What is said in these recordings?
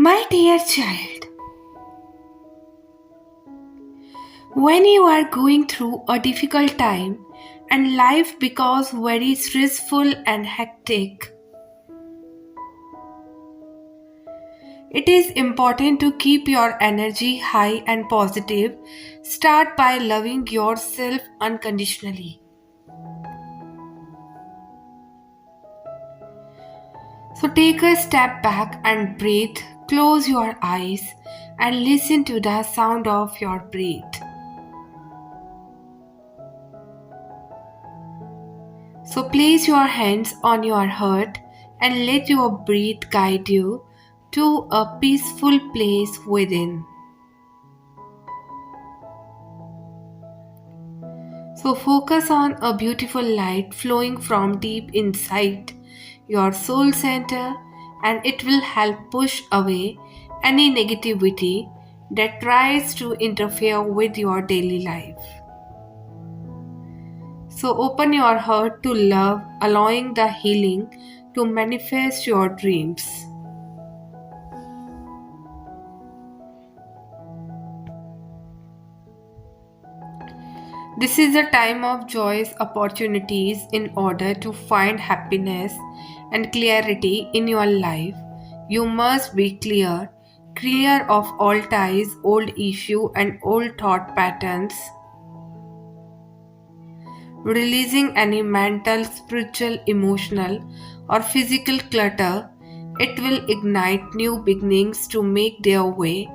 My dear child, when you are going through a difficult time and life becomes very stressful and hectic, it is important to keep your energy high and positive. Start by loving yourself unconditionally. So take a step back and breathe. Close your eyes and listen to the sound of your breath. So place your hands on your heart and let your breath guide you to a peaceful place within. So focus on a beautiful light flowing from deep inside your soul center, and it will help push away any negativity that tries to interfere with your daily life. So open your heart to love, allowing the healing to manifest your dreams. This is a time of joyous opportunities in order to find happiness and clarity in your life. You must be clear of all ties, old issue and old thought patterns, releasing any mental, spiritual, emotional or physical clutter. It will ignite new beginnings to make their way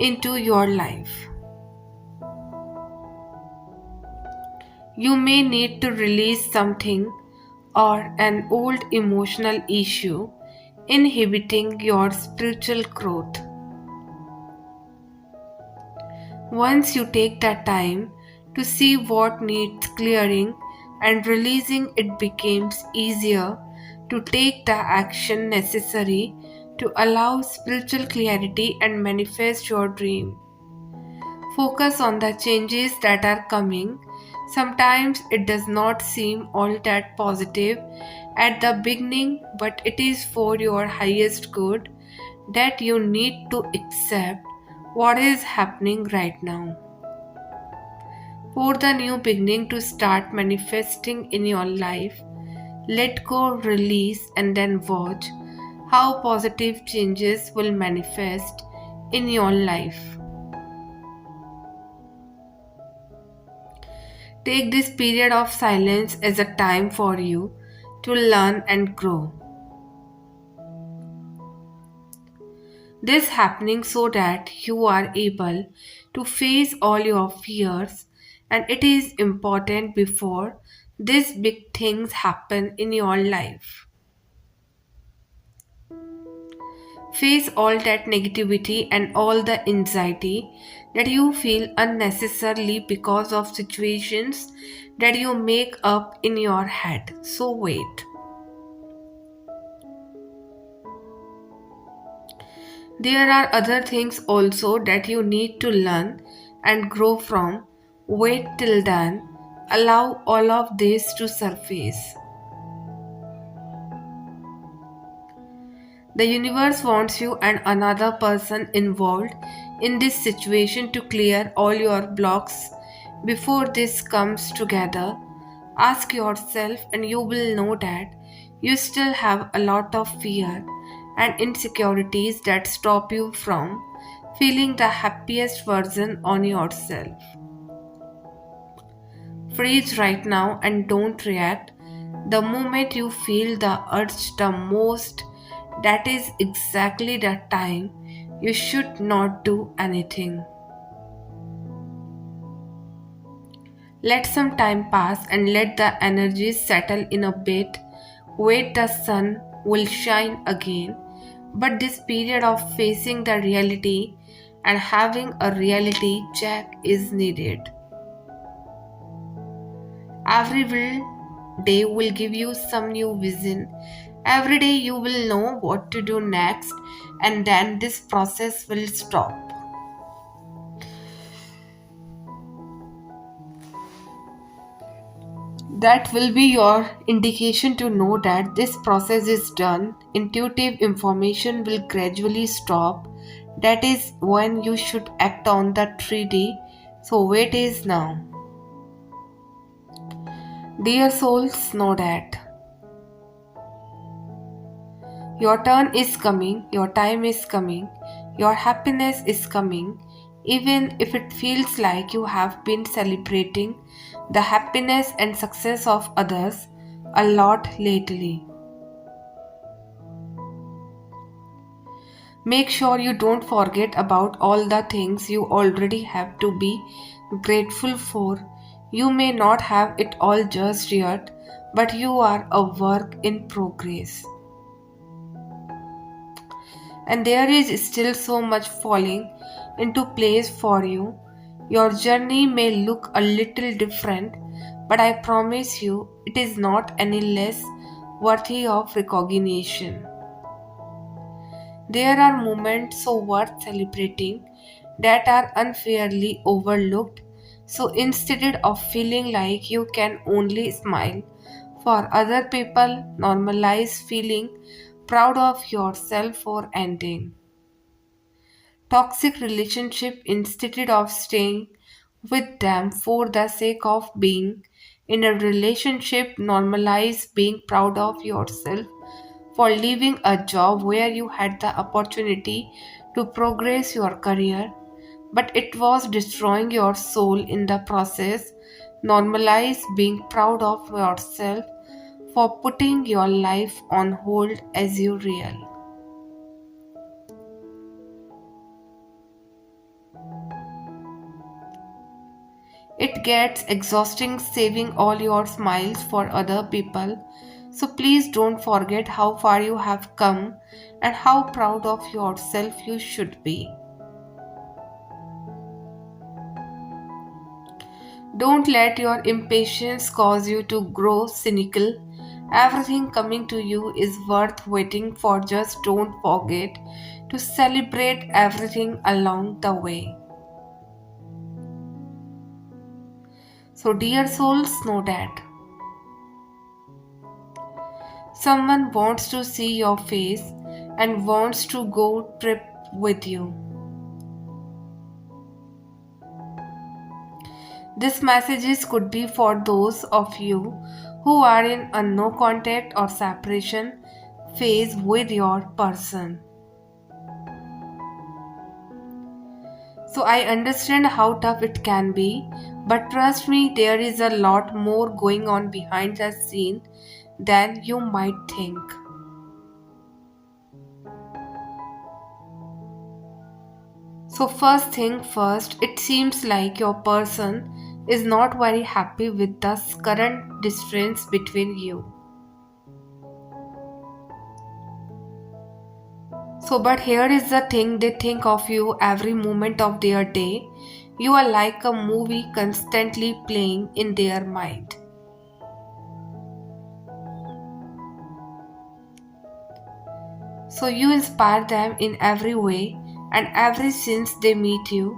into your life. You may need to release something or an old emotional issue inhibiting your spiritual growth. Once you take the time to see what needs clearing and releasing, it becomes easier to take the action necessary to allow spiritual clarity and manifest your dream. Focus on the changes that are coming. Sometimes it does not seem all that positive at the beginning, but it is for your highest good that you need to accept what is happening right now. For the new beginning to start manifesting in your life, let go, release, and then watch how positive changes will manifest in your life. Take this period of silence as a time for you to learn and grow. This happening so that you are able to face all your fears, and it is important before these big things happen in your life. Face all that negativity and all the anxiety that you feel unnecessarily because of situations that you make up in your head. So wait. There are other things also that you need to learn and grow from. Wait till then. Allow all of this to surface. The universe wants you and another person involved in this situation to clear all your blocks before this comes together. Ask yourself, and you will know that you still have a lot of fear and insecurities that stop you from feeling the happiest version on yourself. Freeze right now and don't react. The moment you feel the urge the most, that is exactly the time you should not do anything. Let some time pass and let the energies settle in a bit. Wait, the sun will shine again. But this period of facing the reality and having a reality check is needed. Day will give you some new vision. Every day you will know what to do next, and then this process will stop. That will be your indication to know that this process is done. Intuitive information will gradually stop. That is when you should act on the 3D. So wait is now. Dear souls, know that your turn is coming, your time is coming, your happiness is coming, even if it feels like you have been celebrating the happiness and success of others a lot lately. Make sure you don't forget about all the things you already have to be grateful for. You may not have it all just yet, but you are a work in progress. And there is still so much falling into place for you. Your journey may look a little different, but I promise you it is not any less worthy of recognition. There are moments so worth celebrating that are unfairly overlooked. So instead of feeling like you can only smile for other people, normalize feeling proud of yourself for ending toxic relationship instead of staying with them for the sake of being in a relationship. Normalize being proud of yourself for leaving a job where you had the opportunity to progress your career, but it was destroying your soul in the process. Normalize being proud of yourself for putting your life on hold as you real. It gets exhausting saving all your smiles for other people. So please don't forget how far you have come and how proud of yourself you should be. Don't let your impatience cause you to grow cynical. Everything coming to you is worth waiting for. Just don't forget to celebrate everything along the way. So, dear souls, know that someone wants to see your face and wants to go trip with you. This messages could be for those of you who are in a no contact or separation phase with your person. So I understand how tough it can be, but trust me, there is a lot more going on behind the scene than you might think. So, first thing first, it seems like your person is not very happy with the current distance between you. So, but here is the thing, they think of you every moment of their day. You are like a movie constantly playing in their mind. So, you inspire them in every way, and ever since they meet you,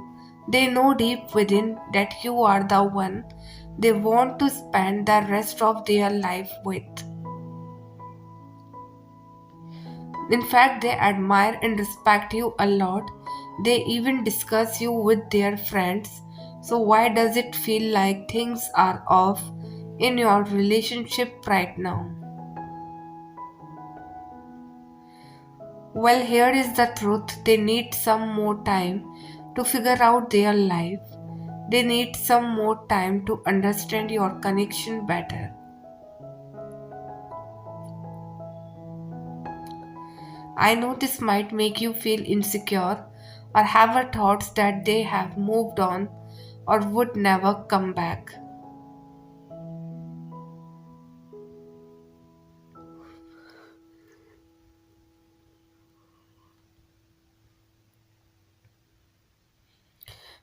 they know deep within that you are the one they want to spend the rest of their life with. In fact, they admire and respect you a lot. They even discuss you with their friends. So, why does it feel like things are off in your relationship right now? Well, here is the truth. They need some more time to figure out their life. They need some more time to understand your connection better. I know this might make you feel insecure or have a thoughts that they have moved on or would never come back.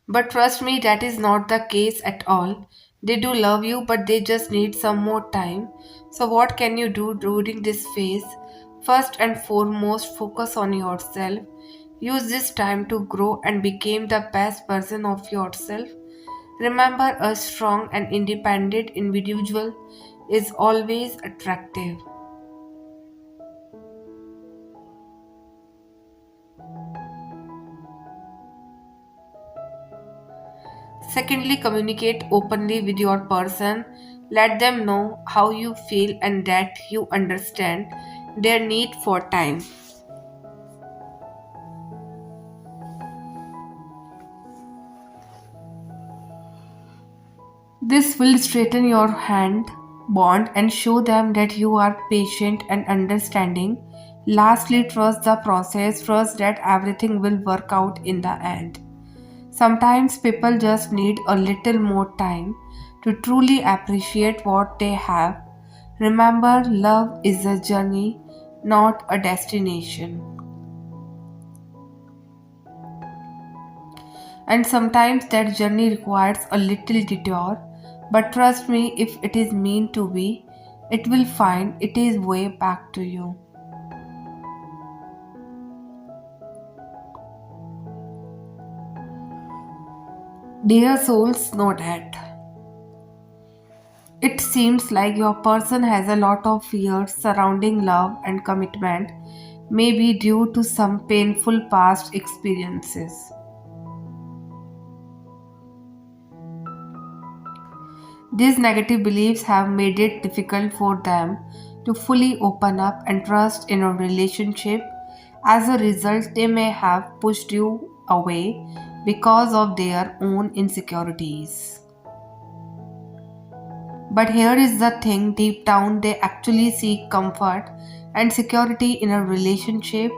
But trust me, that is not the case at all. They do love you, but they just need some more time. So, what can you do during this phase? First and foremost, focus on yourself. Use this time to grow and become the best version of yourself. Remember, a strong and independent individual is always attractive. Secondly, communicate openly with your person. Let them know how you feel and that you understand their need for time. This will straighten your hand bond and show them that you are patient and understanding. Lastly, trust the process, trust that everything will work out in the end. Sometimes people just need a little more time to truly appreciate what they have. Remember, love is a journey, not a destination. And sometimes that journey requires a little detour, but trust me, if it is meant to be, it will find its way back to you. Dear souls, know that it seems like your person has a lot of fears surrounding love and commitment, maybe due to some painful past experiences. These negative beliefs have made it difficult for them to fully open up and trust in a relationship. As a result, they may have pushed you away because of their own insecurities. But here is the thing, deep down, they actually seek comfort and security in a relationship.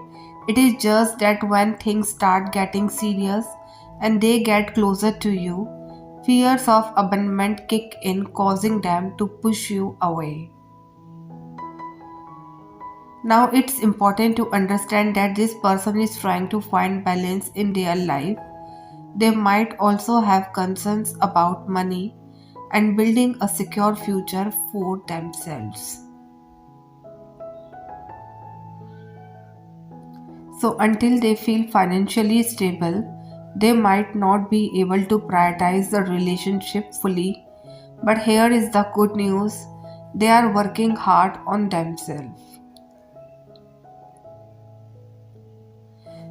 It is just that when things start getting serious and they get closer to you, fears of abandonment kick in, causing them to push you away. Now, it's important to understand that this person is trying to find balance in their life. They might also have concerns about money and building a secure future for themselves. So, until they feel financially stable, they might not be able to prioritize the relationship fully. But here is the good news, they are working hard on themselves.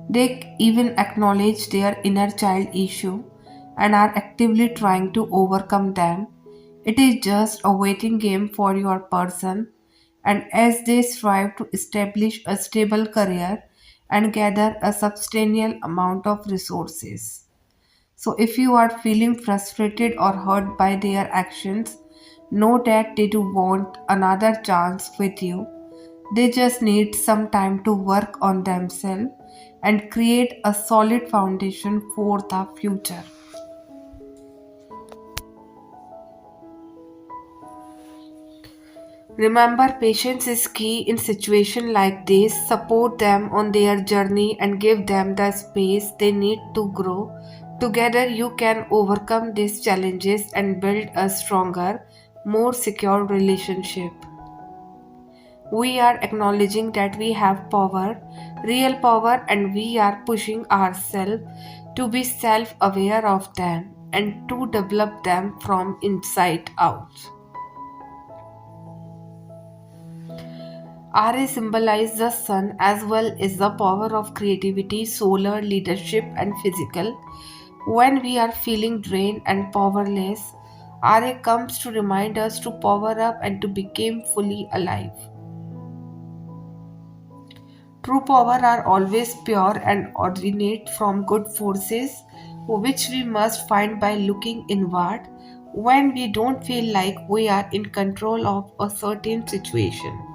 They even acknowledge their inner child issue and are actively trying to overcome them. It is just a waiting game for your person, and as they strive to establish a stable career and gather a substantial amount of resources. So, if you are feeling frustrated or hurt by their actions, know that they do want another chance with you. They just need some time to work on themselves and create a solid foundation for the future. Remember, patience is key in situations like this. Support them on their journey and give them the space they need to grow. Together, you can overcome these challenges and build a stronger, more secure relationship. We are acknowledging that we have power, real power, and we are pushing ourselves to be self aware of them and to develop them from inside out. RA symbolizes the sun as well as the power of creativity, solar leadership, and physical. When we are feeling drained and powerless, RA comes to remind us to power up and to become fully alive. True power are always pure and originate from good forces, which we must find by looking inward when we don't feel like we are in control of a certain situation.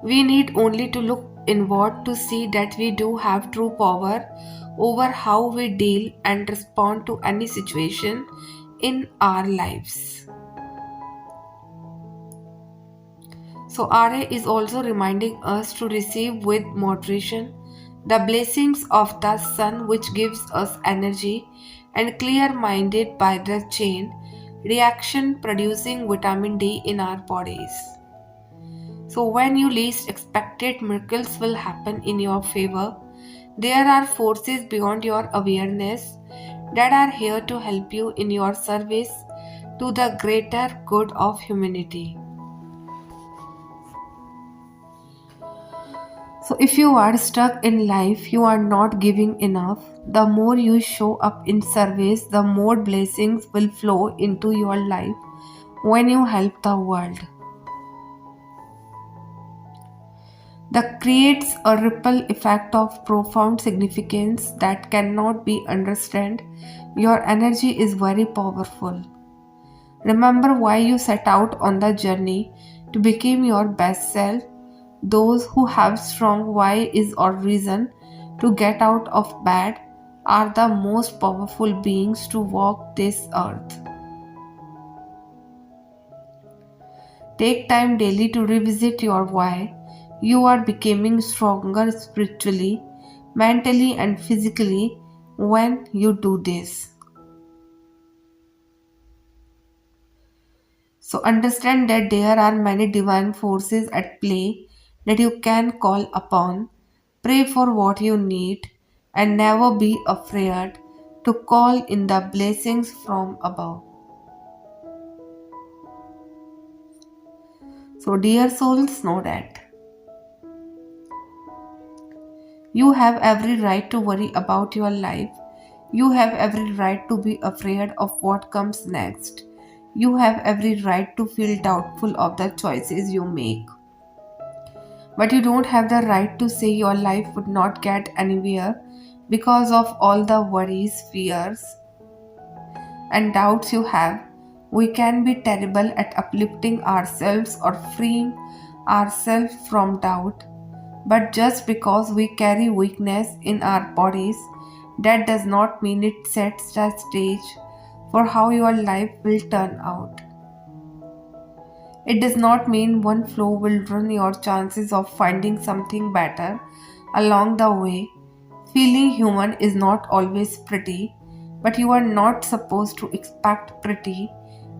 We need only to look inward to see that we do have true power over how we deal and respond to any situation in our lives. So, RA is also reminding us to receive with moderation the blessings of the sun, which gives us energy and clear minded by the chain reaction producing vitamin D in our bodies. So, when you least expect it, miracles will happen in your favor. There are forces beyond your awareness that are here to help you in your service to the greater good of humanity. So, if you are stuck in life, you are not giving enough. The more you show up in service, the more blessings will flow into your life when you help the world. That creates a ripple effect of profound significance that cannot be understood. Your energy is very powerful. Remember why you set out on the journey to become your best self. Those who have strong why is or reason to get out of bed are the most powerful beings to walk this earth. Take time daily to revisit your why. You are becoming stronger spiritually, mentally, and physically when you do this. So, understand that there are many divine forces at play that you can call upon. Pray for what you need and never be afraid to call in the blessings from above. So, dear souls, know that you have every right to worry about your life. You have every right to be afraid of what comes next. You have every right to feel doubtful of the choices you make. But you don't have the right to say your life would not get anywhere because of all the worries, fears, and doubts you have. We can be terrible at uplifting ourselves or freeing ourselves from doubt. But just because we carry weakness in our bodies, that does not mean it sets the stage for how your life will turn out. It does not mean one flow will ruin your chances of finding something better along the way. Feeling human is not always pretty, but you are not supposed to expect pretty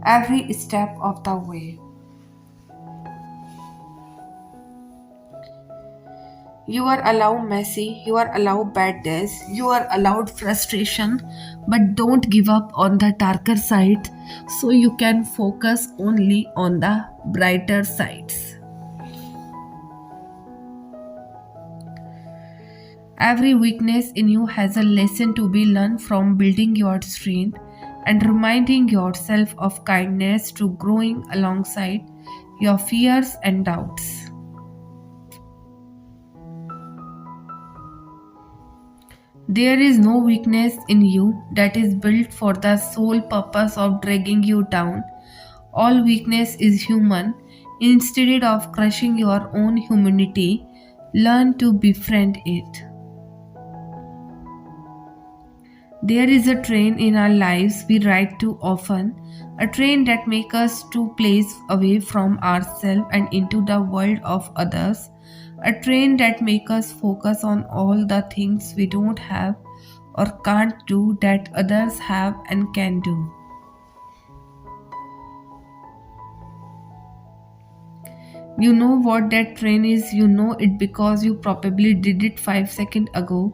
every step of the way. You are allowed messy, you are allowed bad days, you are allowed frustration, but don't give up on the darker side so you can focus only on the brighter sides. Every weakness in you has a lesson to be learned from building your strength and reminding yourself of kindness to growing alongside your fears and doubts. There is no weakness in you that is built for the sole purpose of dragging you down. All weakness is human. Instead of crushing your own humanity, learn to befriend it. There is a train in our lives we ride too often, a train that makes us to place away from ourselves and into the world of others, a train that makes us focus on all the things we don't have or can't do that others have and can do. You know what that train is, you know it because you probably did it 5 seconds ago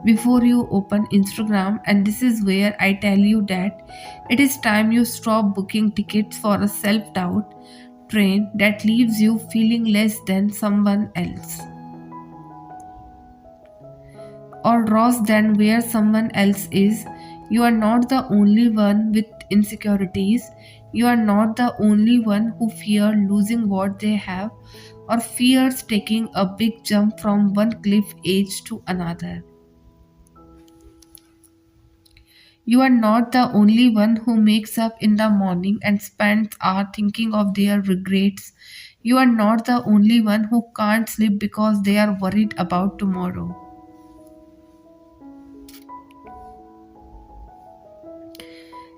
before you open Instagram, and this is where I tell you that it is time you stop booking tickets for a self-doubt train that leaves you feeling less than someone else or worse than where someone else is. You are not the only one with insecurities. You are not the only one who fears losing what they have or fears taking a big jump from one cliff edge to another. You are not the only one who wakes up in the morning and spends hours thinking of their regrets. You are not the only one who can't sleep because they are worried about tomorrow.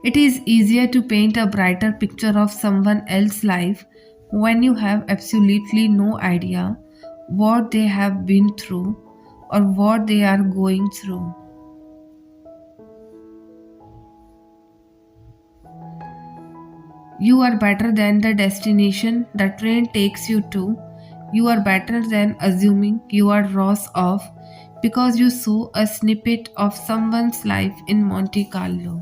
It is easier to paint a brighter picture of someone else's life when you have absolutely no idea what they have been through or what they are going through. You are better than the destination the train takes you to. You are better than assuming you are Ross off because you saw a snippet of someone's life in Monte Carlo.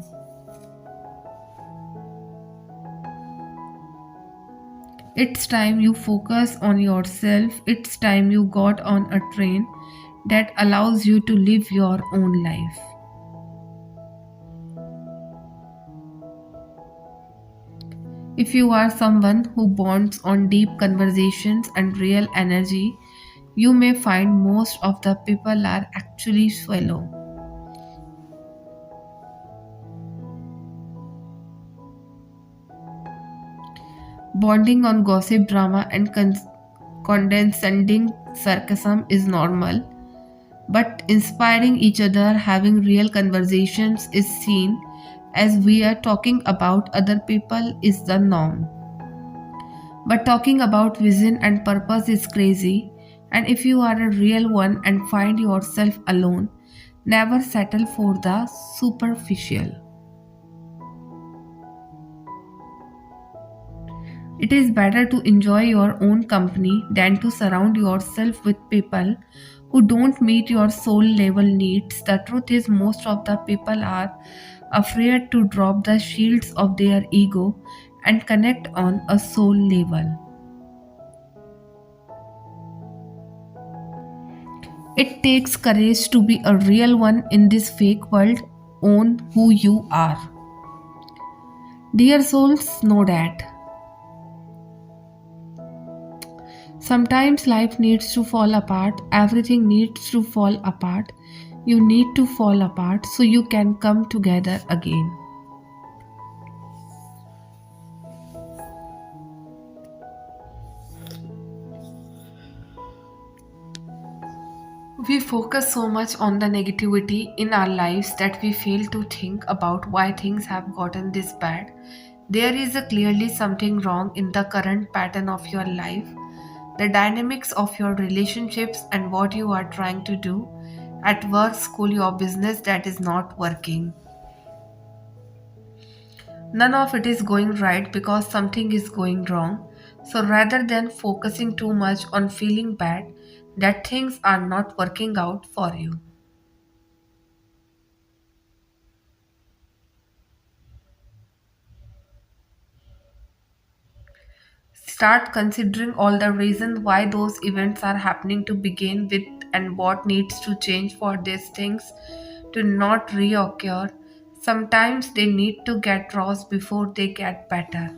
It's time you focus on yourself. It's time you got on a train that allows you to live your own life. If you are someone who bonds on deep conversations and real energy, you may find most of the people are actually shallow. Bonding on gossip, drama, and condescending sarcasm is normal, but inspiring each other, having real conversations is seen as we are talking about other people is the norm. But talking about vision and purpose is crazy, and if you are a real one and find yourself alone, never settle for the superficial. It is better to enjoy your own company than to surround yourself with people who don't meet your soul level needs. The truth is, most of the people are afraid to drop the shields of their ego and connect on a soul level. It takes courage to be a real one in this fake world. Own who you are. Dear souls, know that. Sometimes life needs to fall apart, everything needs to fall apart. You need to fall apart so you can come together again. We focus so much on the negativity in our lives that we fail to think about why things have gotten this bad. There is clearly something wrong in the current pattern of your life, the dynamics of your relationships, and what you are trying to do at work, school, your business that is not working. None of it is going right because something is going wrong. So rather than focusing too much on feeling bad that things are not working out for you, start considering all the reasons why those events are happening to begin with and what needs to change for these things to not reoccur. Sometimes they need to get worse before they get better.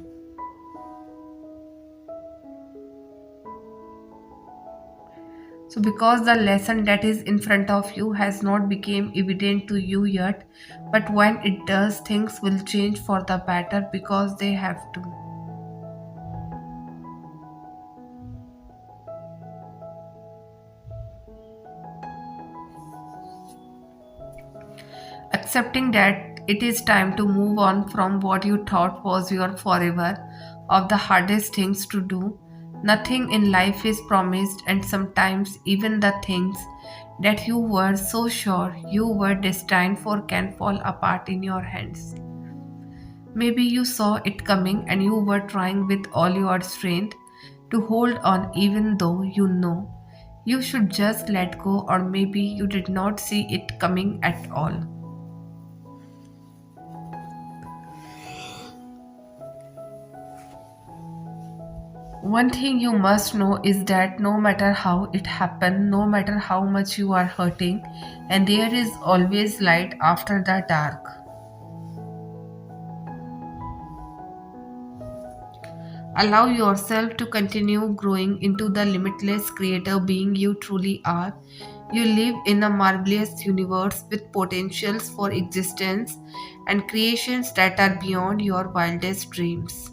So because the lesson that is in front of you has not become evident to you yet, but when it does, things will change for the better because they have to. Accepting that it is time to move on from what you thought was your forever of the hardest things to do. Nothing in life is promised, and sometimes even the things that you were so sure you were destined for can fall apart in your hands. Maybe you saw it coming and you were trying with all your strength to hold on, even though you know you should just let go, or maybe you did not see it coming at all. One thing you must know is that no matter how it happened, no matter how much you are hurting, and there is always light after the dark. Allow yourself to continue growing into the limitless creator being you truly are. You live in a marvelous universe with potentials for existence and creations that are beyond your wildest dreams.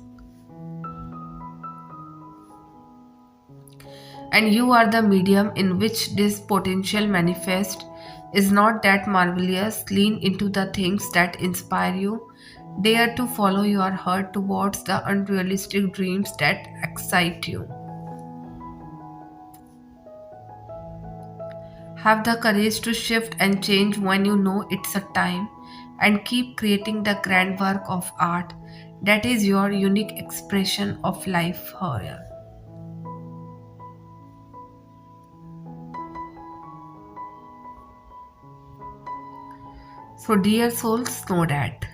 And you are the medium in which this potential manifests. Is not that marvelous? Lean into the things that inspire you. Dare to follow your heart towards the unrealistic dreams that excite you. Have the courage to shift and change when you know it's a time, and keep creating the grand work of art that is your unique expression of life here. So, dear souls, know that.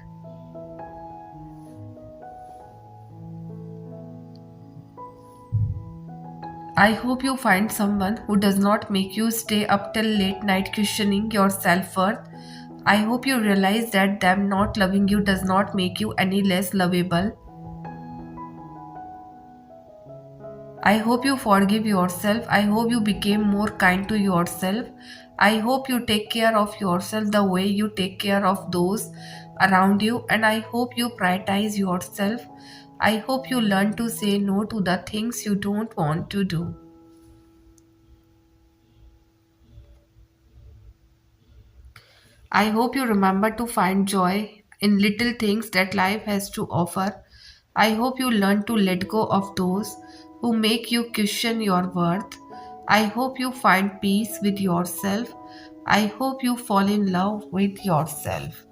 I hope you find someone who does not make you stay up till late night questioning your self worth. I hope you realize that them not loving you does not make you any less lovable. I hope you forgive yourself. I hope you became more kind to yourself. I hope you take care of yourself the way you take care of those around you. And I hope you prioritize yourself. I hope you learn to say no to the things you don't want to do. I hope you remember to find joy in little things that life has to offer. I hope you learn to let go of those who make you question your worth. I hope you find peace with yourself. I hope you fall in love with yourself.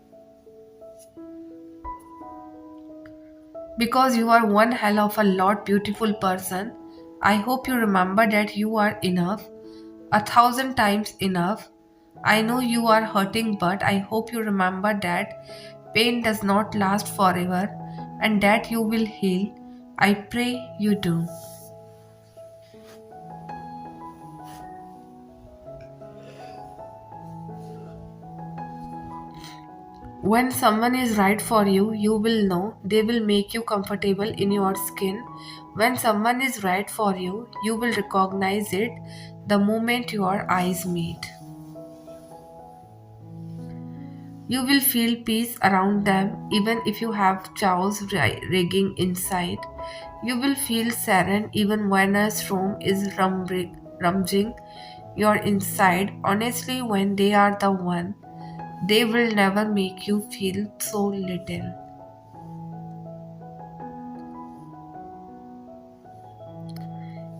Because you are one hell of a lot beautiful person, I hope you remember that you are enough, 1,000 times enough. I know you are hurting, but I hope you remember that pain does not last forever and that you will heal. I pray you do. When someone is right for you, you will know they will make you comfortable in your skin. When someone is right for you, you will recognize it the moment your eyes meet. You will feel peace around them even if you have chaos raging inside. You will feel serene even when a storm is rummaging your inside. Honestly, when they are the one, they will never make you feel so little.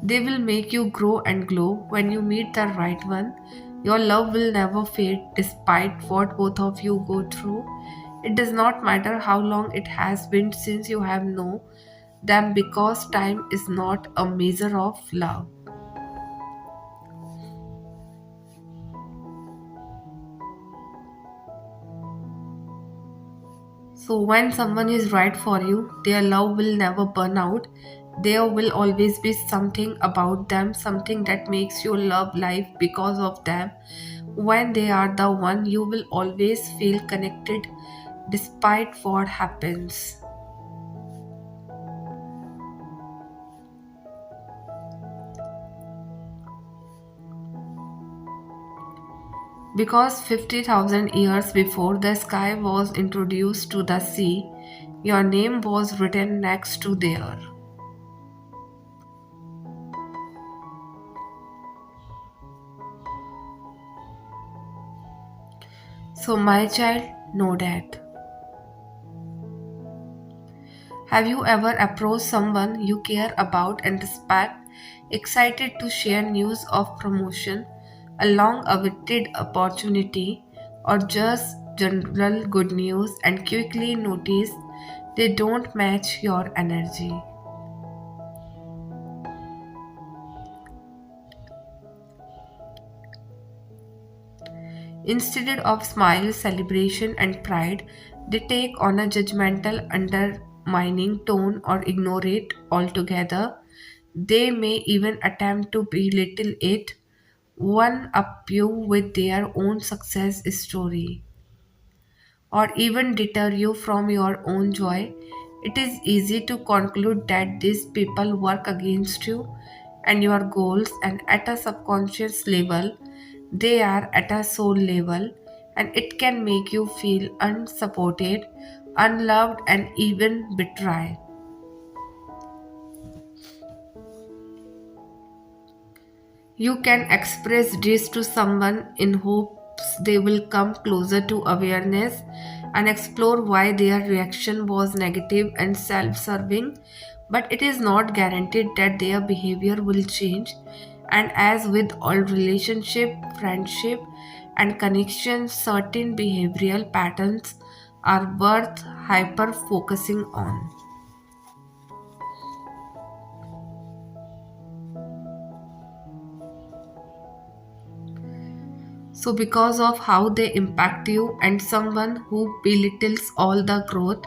They will make you grow and glow when you meet the right one. Your love will never fade despite what both of you go through. It does not matter how long it has been since you have known them because time is not a measure of love. So, when someone is right for you, their love will never burn out. There will always be something about them, something that makes you love life because of them. When they are the one, you will always feel connected despite what happens. Because 50,000 years before the sky was introduced to the sea, your name was written next to there. So, my child, know that. Have you ever approached someone you care about and respect, excited to share news of promotion, a long awaited opportunity, or just general good news and quickly notice they don't match your energy? Instead of smile, celebration, and pride, they take on a judgmental, undermining tone or ignore it altogether. They may even attempt to belittle it, one up you with their own success story, or even deter you from your own joy. It is easy to conclude that these people work against you and your goals, and at a subconscious level, they are at a soul level, and it can make you feel unsupported, unloved, and even betrayed. You can express this to someone in hopes they will come closer to awareness and explore why their reaction was negative and self serving, but it is not guaranteed that their behavior will change. And as with all relationship, friendship, and connection, certain behavioral patterns are worth hyper focusing on. So, because of how they impact you, and someone who belittles all the growth,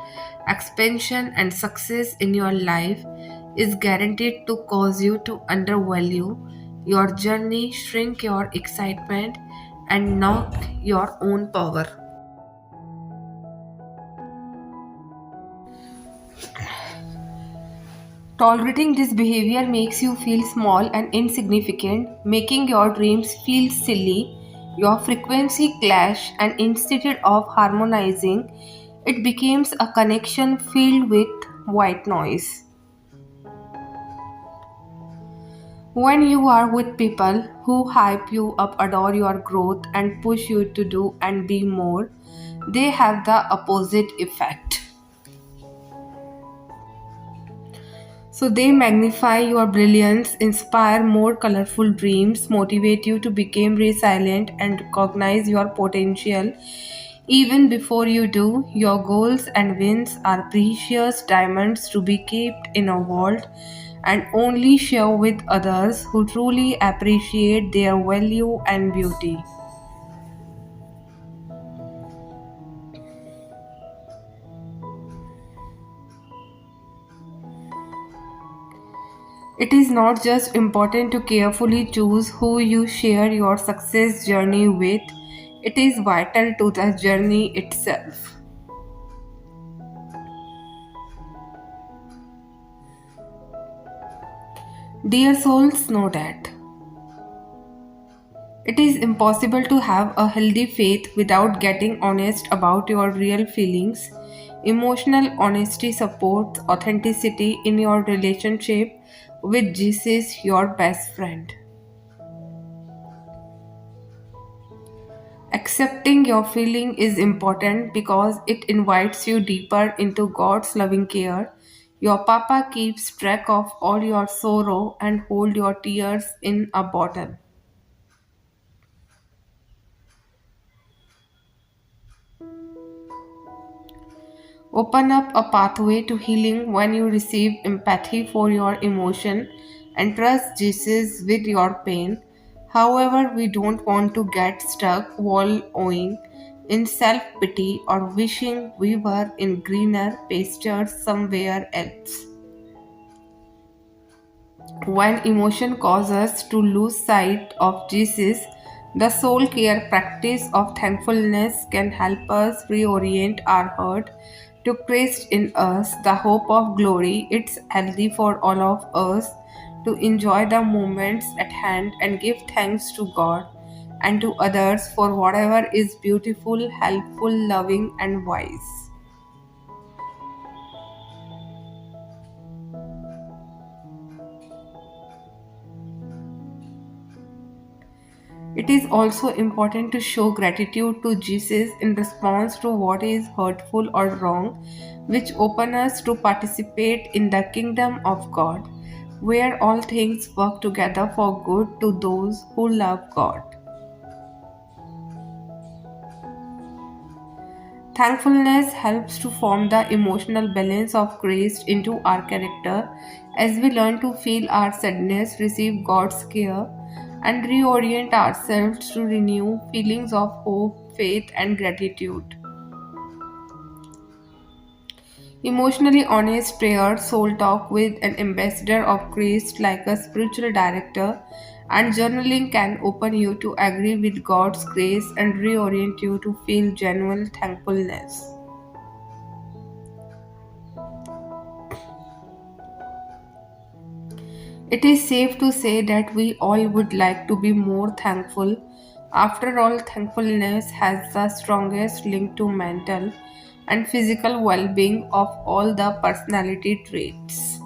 expansion, and success in your life is guaranteed to cause you to undervalue your journey, shrink your excitement, and knock your own power. Tolerating this behavior makes you feel small and insignificant, making your dreams feel silly, your frequency clash, and instead of harmonizing, it becomes a connection filled with white noise. When you are with people who hype you up, adore your growth, and push you to do and be more, they have the opposite effect. So they magnify your brilliance, inspire more colorful dreams, motivate you to become resilient and recognize your potential. Even before you do, your goals and wins are precious diamonds to be kept in a vault and only share with others who truly appreciate their value and beauty. It is not just important to carefully choose who you share your success journey with, it is vital to the journey itself. Dear souls, know that it is impossible to have a healthy faith without getting honest about your real feelings. Emotional honesty supports authenticity in your relationship with Jesus, your best friend. Accepting your feeling is important because it invites you deeper into God's loving care. Your papa keeps track of all your sorrow and hold your tears in a bottle. Open up a pathway to healing when you receive empathy for your emotion and trust Jesus with your pain. However, we don't want to get stuck wallowing in self pity or wishing we were in greener pastures somewhere else. When emotion causes us to lose sight of Jesus, the soul care practice of thankfulness can help us reorient our heart to Christ in us, the hope of glory. It's healthy for all of us to enjoy the moments at hand and give thanks to God and to others for whatever is beautiful, helpful, loving, and wise. It is also important to show gratitude to Jesus in response to what is hurtful or wrong, which open us to participate in the kingdom of God, where all things work together for good to those who love God. Thankfulness helps to form the emotional balance of Christ into our character as we learn to feel our sadness, receive God's care, and reorient ourselves to renew feelings of hope, faith, and gratitude. Emotionally honest prayer, soul talk with an ambassador of Christ like a spiritual director, and journaling can open you to agree with God's grace and reorient you to feel genuine thankfulness. It is safe to say that we all would like to be more thankful. After all, thankfulness has the strongest link to mental and physical well being of all the personality traits.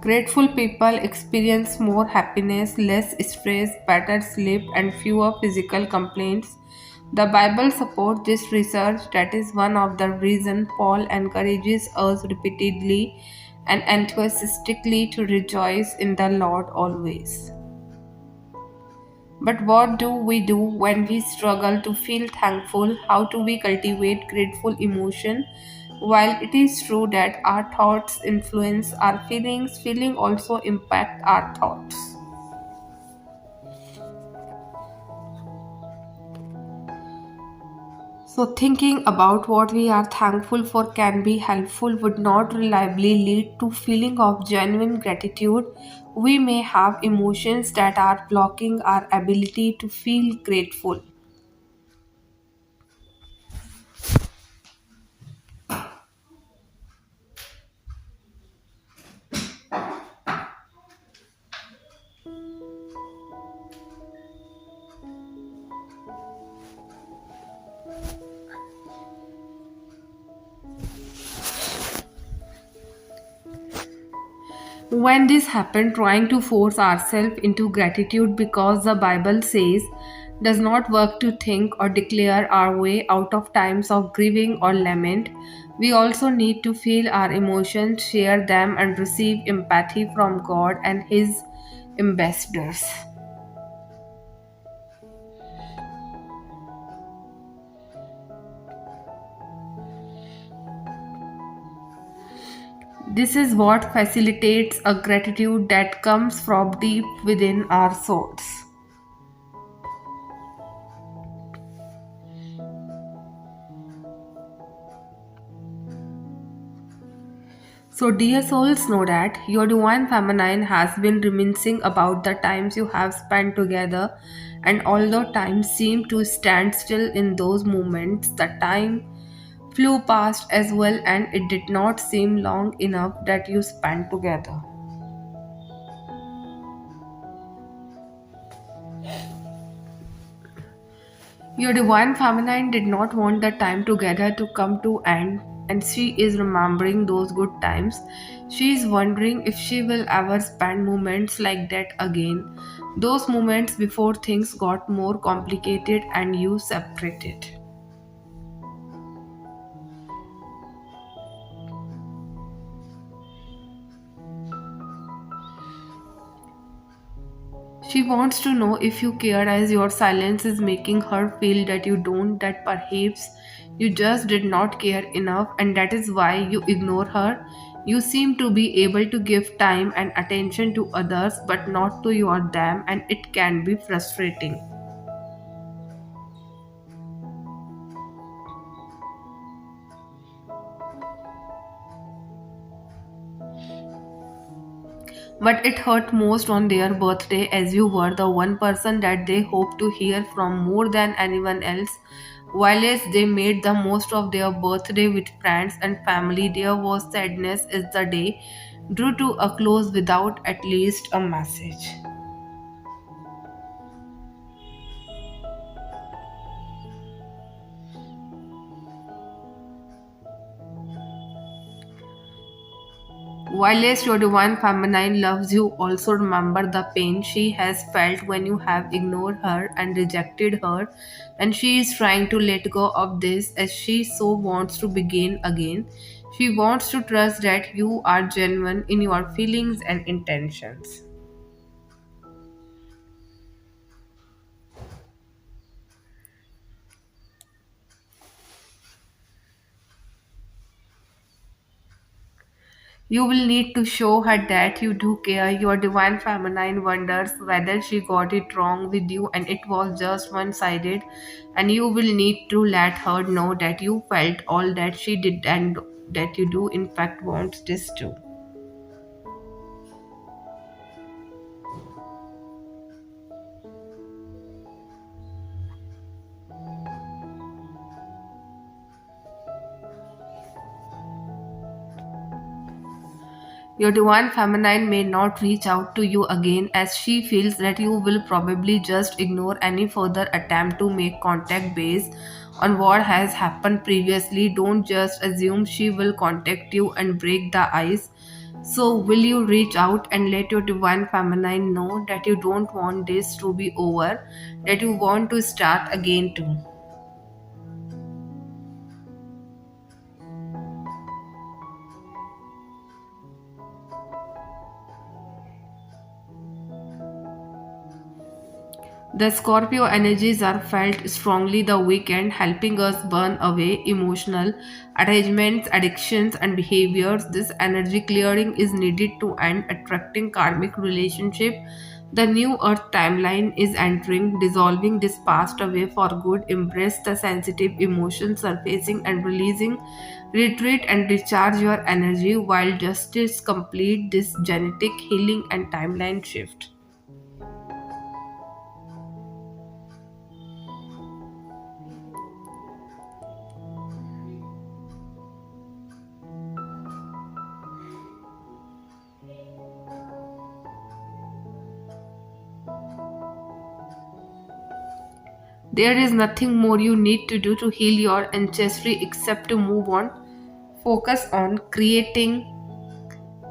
Grateful people experience more happiness, less stress, better sleep, and fewer physical complaints. The Bible supports this research. That is one of the reasons Paul encourages us repeatedly and enthusiastically to rejoice in the Lord always. But what do we do when we struggle to feel thankful? How do we cultivate grateful emotion? While it is true that our thoughts influence our feelings, feeling also impact our thoughts. So, thinking about what we are thankful for can be helpful, would not reliably lead to feeling of genuine gratitude. We may have emotions that are blocking our ability to feel grateful. When this happened, trying to force ourselves into gratitude because the Bible says does not work to think or declare our way out of times of grieving or lament. We also need to feel our emotions, share them, and receive empathy from God and His ambassadors. This is what facilitates a gratitude that comes from deep within our souls. So, dear souls, know that your divine feminine has been reminiscing about the times you have spent together, and although time seemed to stand still in those moments, the time flew past as well, and it did not seem long enough that you spent together. Your divine feminine did not want the time together to come to end, and she is remembering those good times. She is wondering if she will ever spend moments like that again. Those moments before things got more complicated and you separated. She wants to know if you care, as your silence is making her feel that you don't, that perhaps you just did not care enough, and that is why you ignore her. You seem to be able to give time and attention to others, but not to your them, and it can be frustrating. But it hurt most on their birthday, as you were the one person that they hoped to hear from more than anyone else. While as they made the most of their birthday with friends and family, there was sadness as the day drew to a close without at least a message. While yes, your divine feminine loves you, also remember the pain she has felt when you have ignored her and rejected her, and she is trying to let go of this as she so wants to begin again. She wants to trust that you are genuine in your feelings and intentions. You will need to show her that you do care. Your divine feminine wonders whether she got it wrong with you and it was just one sided. And you will need to let her know that you felt all that she did and that you do, in fact, want this too. Your divine feminine may not reach out to you again as she feels that you will probably just ignore any further attempt to make contact based on what has happened previously. Don't just assume she will contact you and break the ice. So, will you reach out and let your divine feminine know that you don't want this to be over, that you want to start again too? The Scorpio energies are felt strongly the weekend, helping us burn away emotional attachments, addictions, and behaviors. This energy clearing is needed to end attracting karmic relationship. The new earth timeline is entering, dissolving this past away for good. Embrace the sensitive emotions surfacing and releasing. Retreat and recharge your energy while justice complete this genetic healing and timeline shift. There is nothing more you need to do to heal your ancestry except to move on. Focus on creating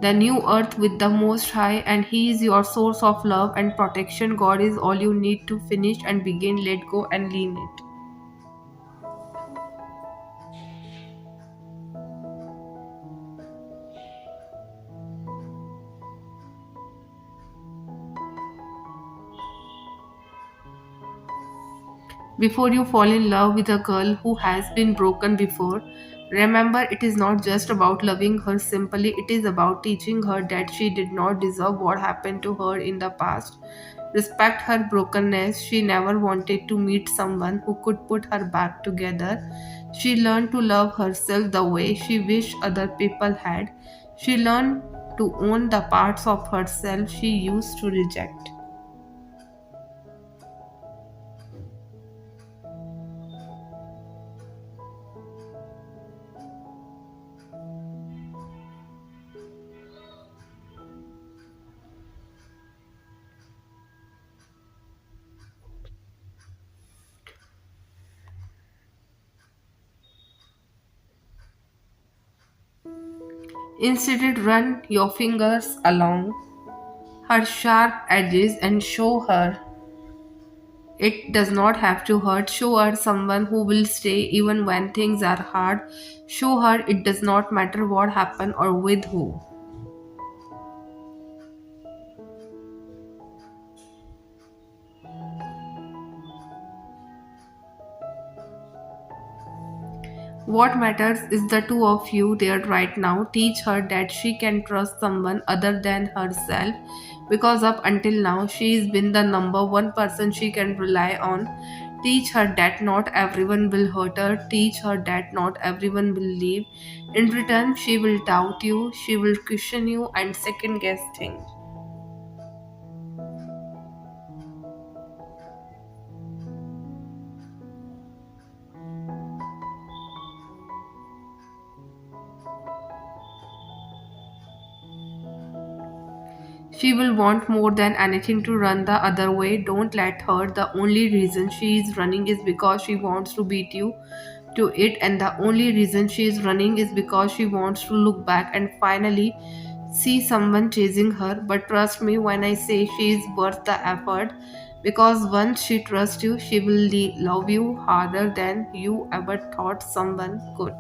the new earth with the Most High, and He is your source of love and protection. God is all you need to finish and begin. Let go and lean it. Before you fall in love with a girl who has been broken before, remember it is not just about loving her simply, it is about teaching her that she did not deserve what happened to her in the past. Respect her brokenness. She never wanted to meet someone who could put her back together. She learned to love herself the way she wished other people had. She learned to own the parts of herself she used to reject. Instead, run your fingers along her sharp edges and show her it does not have to hurt. Show her someone who will stay even when things are hard. Show her it does not matter what happened or with who. What matters is the two of you there right now. Teach her that she can trust someone other than herself because up until now she's been the number one person she can rely on. Teach her that not everyone will hurt her. Teach her that not everyone will leave. In return, she will doubt you, she will question you, and second guess things. She will want more than anything to run the other way. Don't let her. The only reason she is running is because she wants to beat you to it, and the only reason she is running is because she wants to look back and finally see someone chasing her. But trust me when I say she is worth the effort, because once she trusts you, she will love you harder than you ever thought someone could.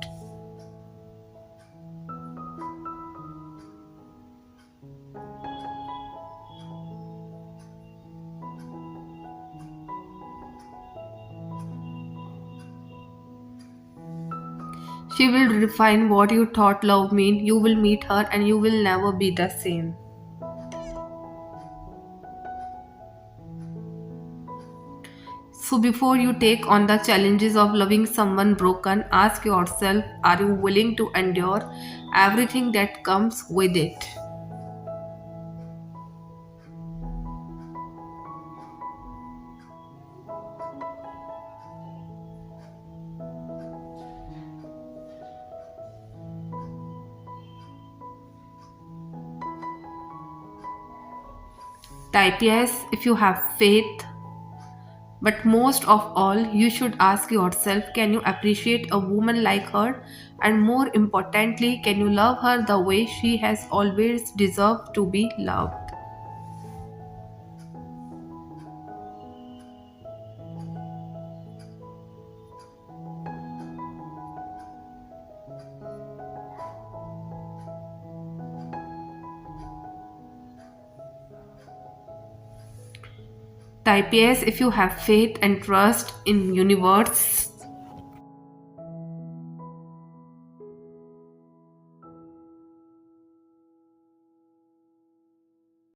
She will refine what you thought love mean. You will meet her and you will never be the same. So before you take on the challenges of loving someone broken, ask yourself, are you willing to endure everything that comes with it? Type yes if you have faith. But most of all, you should ask yourself, can you appreciate a woman like her? And more importantly, can you love her the way she has always deserved to be loved? Type yes if you have faith and trust in universe.